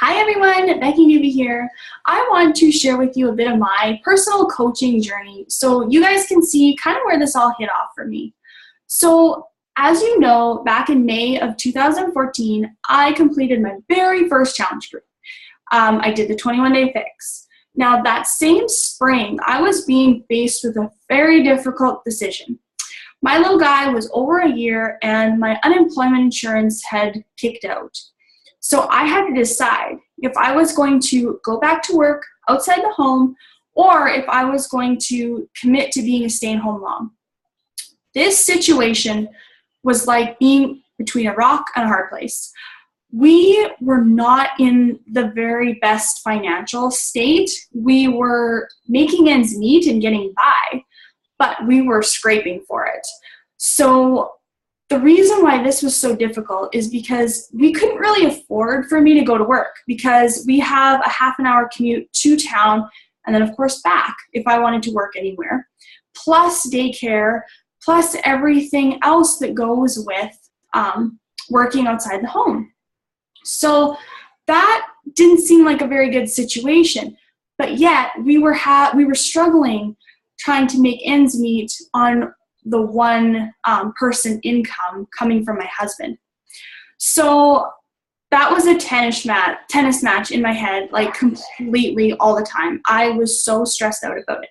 Hi everyone, Becky Newby here. I want to share with you a bit of my personal coaching journey so you guys can see kind of where this all hit off for me. So as you know, back in May of 2014, I completed my very first challenge group. I did the 21-day fix. Now that same spring, I was being faced with a very difficult decision. My little guy was over a year and my unemployment insurance had kicked out. So I had to decide if I was going to go back to work outside the home or if I was going to commit to being a stay-at-home mom. This situation was like being between a rock and a hard place. We were not in the very best financial state. We were making ends meet and getting by, but we were scraping for it. So the reason why this was so difficult is because we couldn't really afford for me to go to work because we have a half-an-hour commute to town and then of course back if I wanted to work anywhere, plus daycare, plus everything else that goes with working outside the home. So that didn't seem like a very good situation, but yet we were struggling trying to make ends meet on the one person income coming from my husband. So that was a tennis match in my head, like completely all the time. I was so stressed out about it.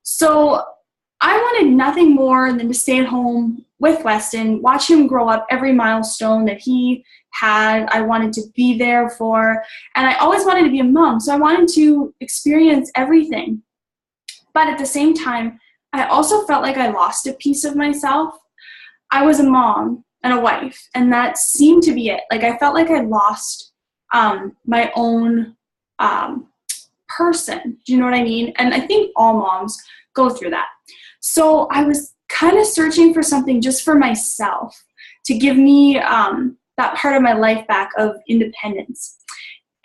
So I wanted nothing more than to stay at home with Weston, watch him grow up every milestone that he had. I wanted to be there for, and I always wanted to be a mom. So I wanted to experience everything. But at the same time, I also felt like I lost a piece of myself. I was a mom and a wife, and that seemed to be it. Like I felt like I lost my own person. Do you know what I mean? And I think all moms go through that. So I was kind of searching for something just for myself to give me that part of my life back of independence.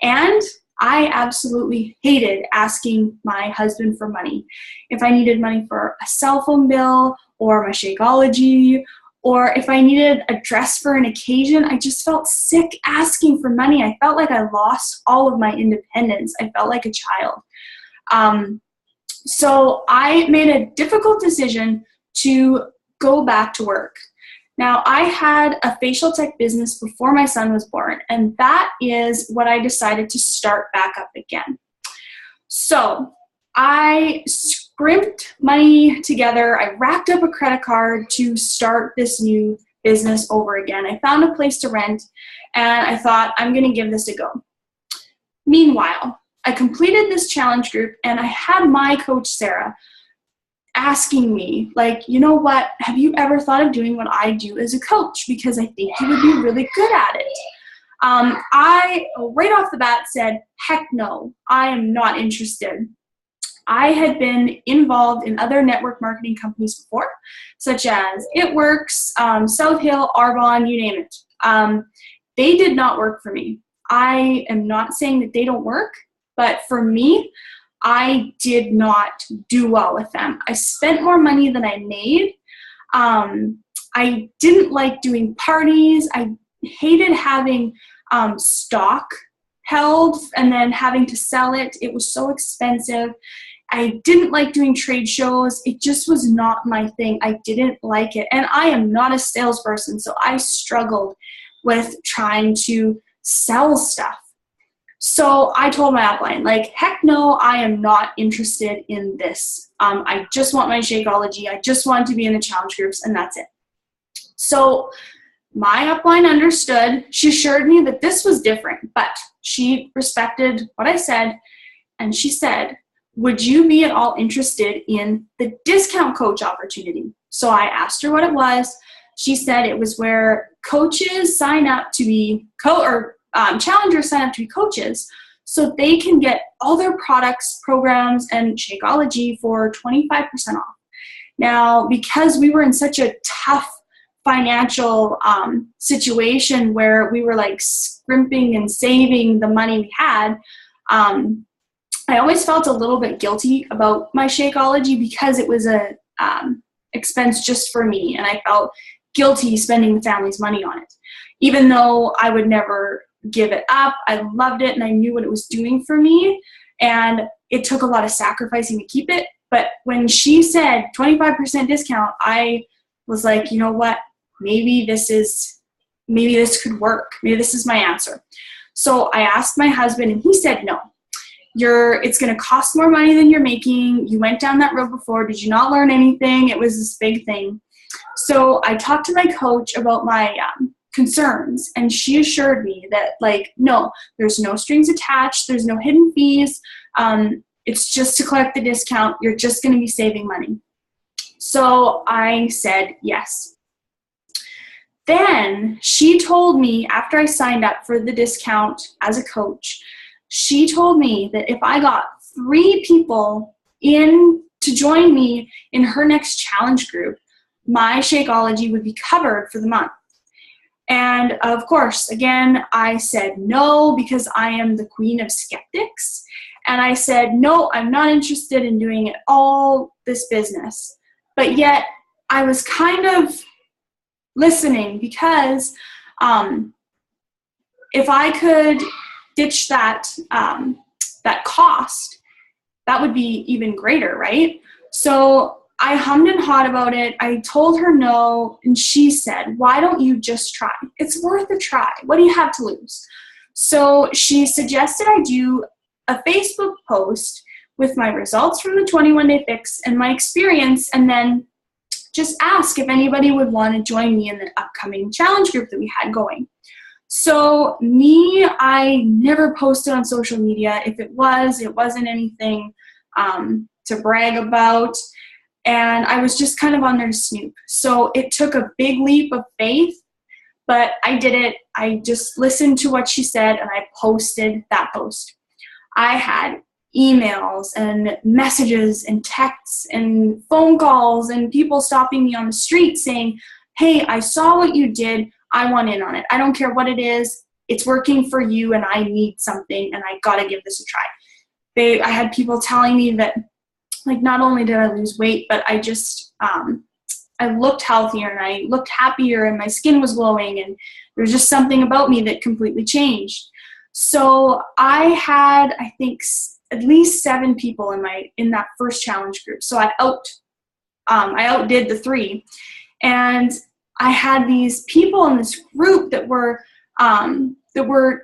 And I absolutely hated asking my husband for money. If I needed money for a cell phone bill or my Shakeology, or if I needed a dress for an occasion, I just felt sick asking for money. I felt like I lost all of my independence. I felt like a child. So I made a difficult decision to go back to work. Now, I had a facial tech business before my son was born, and that is what I decided to start back up again. So I scrimped money together. I racked up a credit card to start this new business over again. I found a place to rent, and I thought, I'm going to give this a go. Meanwhile, I completed this challenge group, and I had my coach, Sarah, asking me, like, you know what, have you ever thought of doing what I do as a coach? Because I think you would be really good at it. I, right off the bat, said, heck no, I am not interested. I had been involved in other network marketing companies before, such as It Works, South Hill, Arbonne, you name it. They did not work for me. I am not saying that they don't work, but for me, I did not do well with them. I spent more money than I made. I didn't like doing parties. I hated having stock held and then having to sell it. It was so expensive. I didn't like doing trade shows. It just was not my thing. I didn't like it. And I am not a salesperson, so I struggled with trying to sell stuff. So I told my upline, like, heck no, I am not interested in this. I just want my Shakeology. I just want to be in the challenge groups, and that's it. So my upline understood. She assured me that this was different, but she respected what I said, and she said, would you be at all interested in the discount coach opportunity? So I asked her what it was. She said it was where coaches sign up to be challengers sign up to be coaches so they can get all their products, programs, and Shakeology for 25% off. Now, because we were in such a tough financial situation where we were like scrimping and saving the money we had, I always felt a little bit guilty about my Shakeology because it was a expense just for me, and I felt guilty spending the family's money on it, even though I would never give it up. I loved it and I knew what it was doing for me. And it took a lot of sacrificing to keep it. But when she said 25% discount, I was like, you know what? Maybe this could work. Maybe this is my answer. So I asked my husband and he said, no, it's going to cost more money than you're making. You went down that road before. Did you not learn anything? It was this big thing. So I talked to my coach about my concerns, and she assured me that, like, no, there's no strings attached. There's no hidden fees. It's just to collect the discount. You're just going to be saving money. So I said yes. Then she told me, after I signed up for the discount as a coach, she told me that if I got 3 people in to join me in her next challenge group, my Shakeology would be covered for the month. And of course, again, I said no, because I am the queen of skeptics. And I said, no, I'm not interested in doing it all this business. But yet I was kind of listening, because if I could ditch that cost, that would be even greater, right? So I hummed and hawed about it. I told her no, and she said, why don't you just try? It's worth a try. What do you have to lose? So she suggested I do a Facebook post with my results from the 21-day fix and my experience, and then just ask if anybody would want to join me in the upcoming challenge group that we had going. So I never posted on social media. If it wasn't anything to brag about. And I was just kind of on there to snoop. So it took a big leap of faith, but I did it. I just listened to what she said and I posted that post. I had emails and messages and texts and phone calls and people stopping me on the street saying, hey, I saw what you did. I want in on it. I don't care what it is. It's working for you and I need something and I got to give this a try. I had people telling me that, like, not only did I lose weight, but I just, I looked healthier and I looked happier and my skin was glowing and there was just something about me that completely changed. So I had, I think, at least 7 people in that first challenge group. So I outdid the 3. And I had these people in this group that were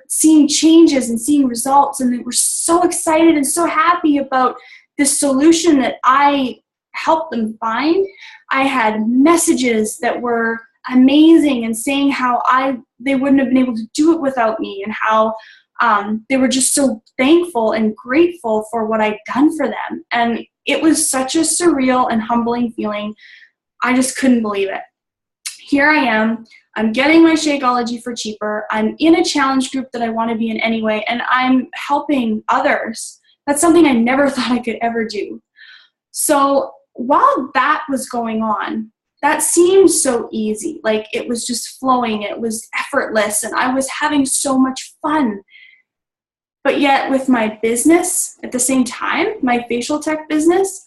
seeing changes and seeing results, and they were so excited and so happy about this solution that I helped them find. I had messages that were amazing and saying how they wouldn't have been able to do it without me, and how they were just so thankful and grateful for what I'd done for them. And it was such a surreal and humbling feeling. I just couldn't believe it. Here I am. I'm getting my Shakeology for cheaper. I'm in a challenge group that I want to be in anyway, and I'm helping others. That's something I never thought I could ever do. So while that was going on, that seemed so easy. Like, it was just flowing. It was effortless, and I was having so much fun. But yet with my business at the same time, my facial tech business,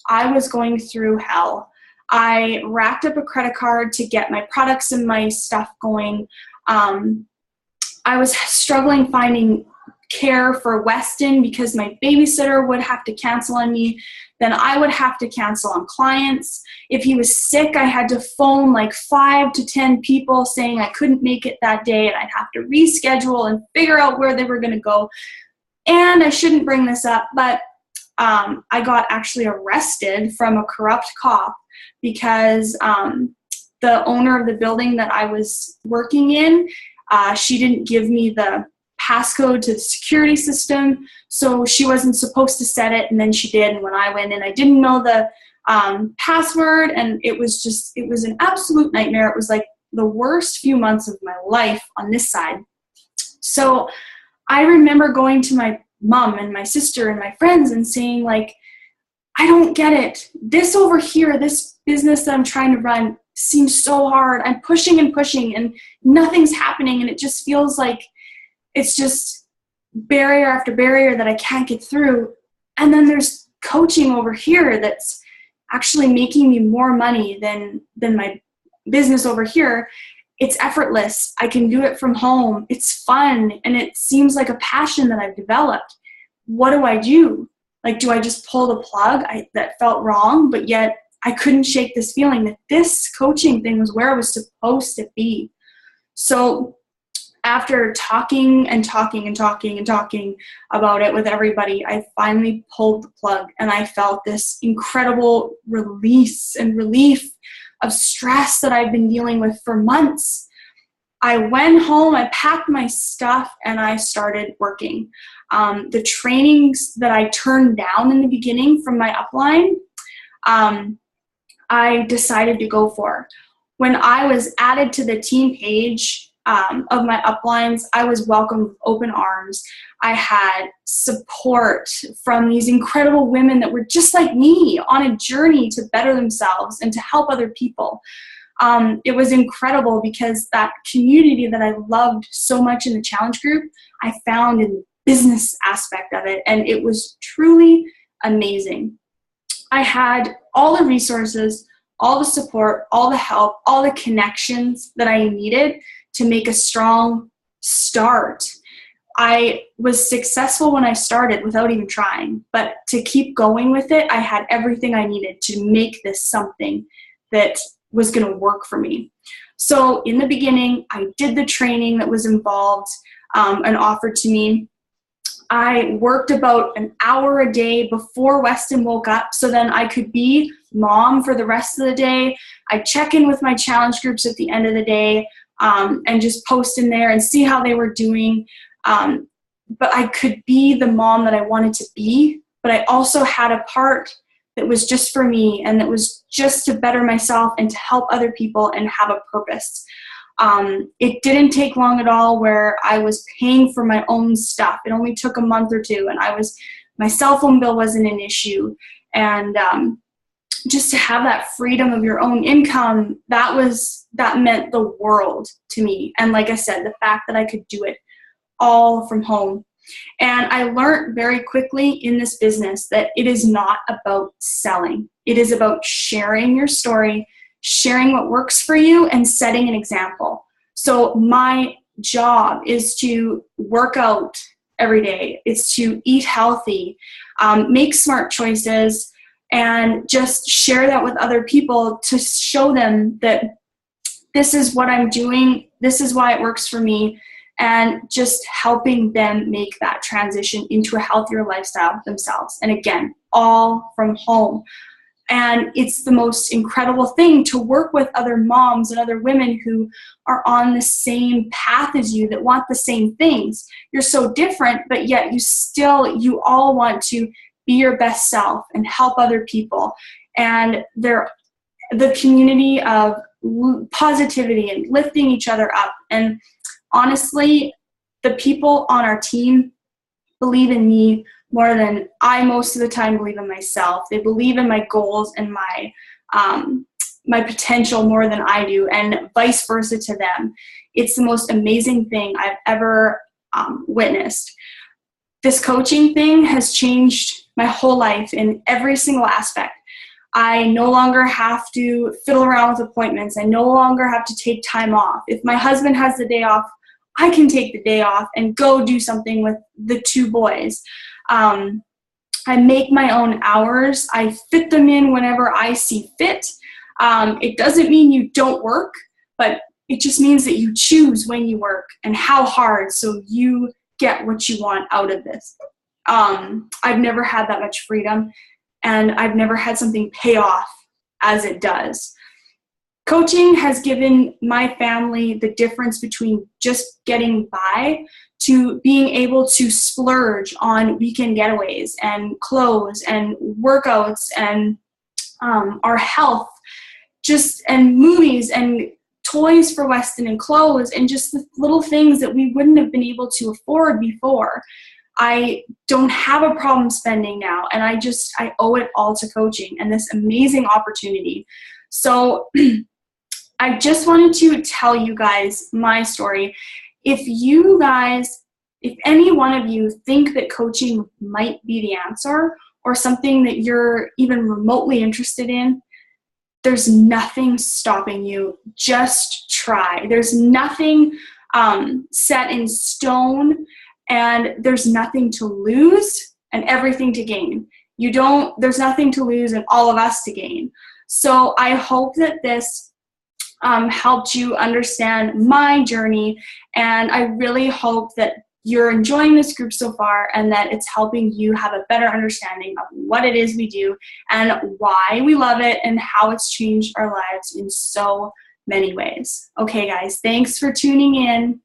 I was going through hell. I racked up a credit card to get my products and my stuff going. I was struggling finding care for Weston because my babysitter would have to cancel on me. Then I would have to cancel on clients. If he was sick, I had to phone like 5 to 10 people saying I couldn't make it that day, and I'd have to reschedule and figure out where they were going to go. And I shouldn't bring this up, but I got actually arrested from a corrupt cop because the owner of the building that I was working in, she didn't give me the passcode to the security system, so she wasn't supposed to set it, and then she did, and when I went in, I didn't know the password, and it was an absolute nightmare. It was like the worst few months of my life on this side. So I remember going to my mom and my sister and my friends and saying, like, I don't get it. This over here, this business that I'm trying to run seems so hard. I'm pushing and pushing and nothing's happening, and it just feels like it's just barrier after barrier that I can't get through. And then there's coaching over here that's actually making me more money than my business over here. it's effortless. I can do it from home. It's fun. And it seems like a passion that I've developed. What do I do? Like, do I just pull the plug? That felt wrong, but yet I couldn't shake this feeling that this coaching thing was where I was supposed to be. So after talking and talking and talking and talking about it with everybody, I finally pulled the plug, and I felt this incredible release and relief of stress that I've been dealing with for months. I went home, I packed my stuff, and I started working. The trainings that I turned down in the beginning from my upline, I decided to go for. When I was added to the team page of my uplines, I was welcomed with open arms. I had support from these incredible women that were just like me on a journey to better themselves and to help other people. It was incredible because that community that I loved so much in the challenge group, I found in the business aspect of it, and it was truly amazing. I had all the resources, all the support, all the help, all the connections that I needed to make a strong start. I was successful when I started without even trying, but to keep going with it, I had everything I needed to make this something that was going to work for me. So in the beginning, I did the training that was involved and offered to me. I worked about an hour a day before Weston woke up so then I could be mom for the rest of the day. I'd check in with my challenge groups at the end of the day and just post in there and see how they were doing. But I could be the mom that I wanted to be, but I also had a part that was just for me and that was just to better myself and to help other people and have a purpose. It didn't take long at all where I was paying for my own stuff. It only took a month or two, and my cell phone bill wasn't an issue. And just to have that freedom of your own income, that meant the world to me. And like I said, the fact that I could do it all from home. And I learned very quickly in this business that it is not about selling. It is about sharing your story, sharing what works for you, and setting an example. So my job is to work out every day. It's to eat healthy, make smart choices, and just share that with other people to show them that this is what I'm doing, this is why it works for me, and just helping them make that transition into a healthier lifestyle themselves. And again, all from home. And it's the most incredible thing to work with other moms and other women who are on the same path as you, that want the same things. You're so different, but yet you all want to be your best self and help other people. And the community of positivity and lifting each other up. And honestly, the people on our team believe in me more than I most of the time believe in myself. They believe in my goals and my potential more than I do, and vice versa to them. It's the most amazing thing I've ever witnessed. This coaching thing has changed my whole life in every single aspect. I no longer have to fiddle around with appointments. I no longer have to take time off. If my husband has the day off, I can take the day off and go do something with the two boys. I make my own hours. I fit them in whenever I see fit. It doesn't mean you don't work, but it just means that you choose when you work and how hard, so you get what you want out of this. I've never had that much freedom, and I've never had something pay off as it does. Coaching has given my family the difference between just getting by to being able to splurge on weekend getaways and clothes and workouts and our health, and movies and toys for Weston and clothes and just the little things that we wouldn't have been able to afford before. I don't have a problem spending now, and I owe it all to coaching and this amazing opportunity. So I just wanted to tell you guys my story. If any one of you think that coaching might be the answer or something that you're even remotely interested in, there's nothing stopping you. Just try. There's nothing set in stone, and there's nothing to lose and everything to gain. There's nothing to lose and all of us to gain. So I hope that this helped you understand my journey, and I really hope that you're enjoying this group so far and that it's helping you have a better understanding of what it is we do and why we love it and how it's changed our lives in so many ways. Okay, guys, thanks for tuning in.